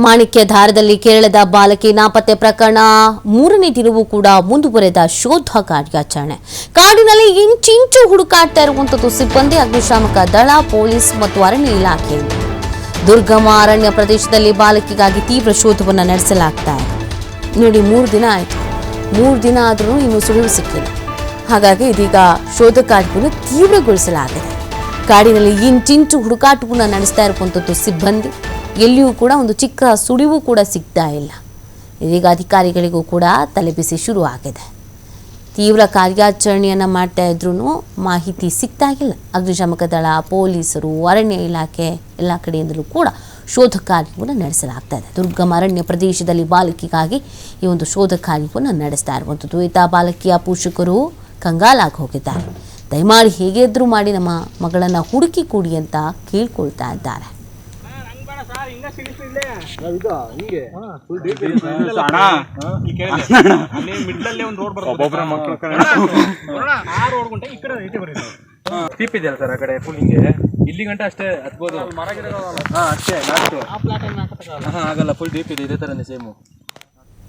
ಮಾಣಿಕ್ಯಧಾರದಲ್ಲಿ ಕೇರಳದ ಬಾಲಕಿ ನಾಪತ್ತೆ ಪ್ರಕರಣ ಮೂರನೇ ದಿನವೂ ಕೂಡ ಮುಂದುವರೆದ ಶೋಧ ಕಾರ್ಯಾಚರಣೆ. ಕಾಡಿನಲ್ಲಿ ಇಂಚಿಂಚು ಹುಡುಕಾಡ್ತಾ ಇರುವಂತದ್ದು ಸಿಬ್ಬಂದಿ, ಅಗ್ನಿಶಾಮಕ ದಳ, ಪೊಲೀಸ್ ಮತ್ತು ಅರಣ್ಯ ಇಲಾಖೆಯಿಂದ. ದುರ್ಗಮ ಅರಣ್ಯ ಪ್ರದೇಶದಲ್ಲಿ ಬಾಲಕಿಗಾಗಿ ತೀವ್ರ ಶೋಧವನ್ನು ನಡೆಸಲಾಗ್ತಾ ಇದೆ. ನೋಡಿ, 3 ದಿನ ಆಯಿತು. 3 ದಿನ ಆದರೂ ಇನ್ನೂ ಸುಳಿವು ಸಿಕ್ಕಿಲ್ಲ. ಹಾಗಾಗಿ ಇದೀಗ ಶೋಧ ಕಾರ್ಯವನ್ನು ತೀವ್ರಗೊಳಿಸಲಾಗಿದೆ. ಕಾಡಿನಲ್ಲಿ ಇಂಚಿಂಚು ಹುಡುಕಾಟವನ್ನು ನಡೆಸ್ತಾ ಇರುವಂಥದ್ದು ಸಿಬ್ಬಂದಿ. ಎಲ್ಲಿಯೂ ಕೂಡ ಒಂದು ಚಿಕ್ಕ ಸುಳಿವು ಕೂಡ ಸಿಗ್ತಾ ಇಲ್ಲ. ಇದೀಗ ಅಧಿಕಾರಿಗಳಿಗೂ ಕೂಡ ತಲೆಬಿಸಿ ಶುರುವಾಗಿದೆ. ತೀವ್ರ ಕಾರ್ಯಾಚರಣೆಯನ್ನು ಮಾಡ್ತಾ ಇದ್ರೂ ಮಾಹಿತಿ ಸಿಗ್ತಾ ಇಲ್ಲ. ಅಗ್ನಿಶಾಮಕ ದಳ, ಪೊಲೀಸರು, ಅರಣ್ಯ ಇಲಾಖೆ ಎಲ್ಲ ಕಡೆಯಿಂದಲೂ ಕೂಡ ಶೋಧ ಕಾರ್ಯವನ್ನು ನಡೆಸಲಾಗ್ತಾ ಇದೆ. ದುರ್ಗಮ ಅರಣ್ಯ ಪ್ರದೇಶದಲ್ಲಿ ಬಾಲಕಿಗಾಗಿ ಈ ಒಂದು ಶೋಧ ಕಾರ್ಯವನ್ನು ನಡೆಸ್ತಾ ಇರುವಂಥದ್ದು. ಈತ ಬಾಲಕಿಯ ಪೋಷಕರು ಕಂಗಾಲಾಗಿ ಹೋಗಿದ್ದಾರೆ. ದಯಮಾಡಿ ಹೇಗಾದ್ರೂ ಮಾಡಿ ನಮ್ಮ ಮಗಳನ್ನು ಹುಡುಕಿ ಕೊಡಿ ಅಂತ ಕೇಳ್ಕೊಳ್ತಾ ಇದ್ದಾರೆ. ಸ್ಟೀಪ್ ಇದೆಯಲ್ಲ ಸರ್, ಆ ಕಡೆ ಫುಲ್ ಹಿಂಗೆ ಇಲ್ಲಿ ಗಂಟೆ ಅಷ್ಟೇ ಹತ್ಬೋದು. ಅಷ್ಟೇ ಆಗಲ್ಲ, ಫುಲ್ ಡೀಪ್ ಇದೆ. ಇದೇ ಥರನೇ ಸೇಮು.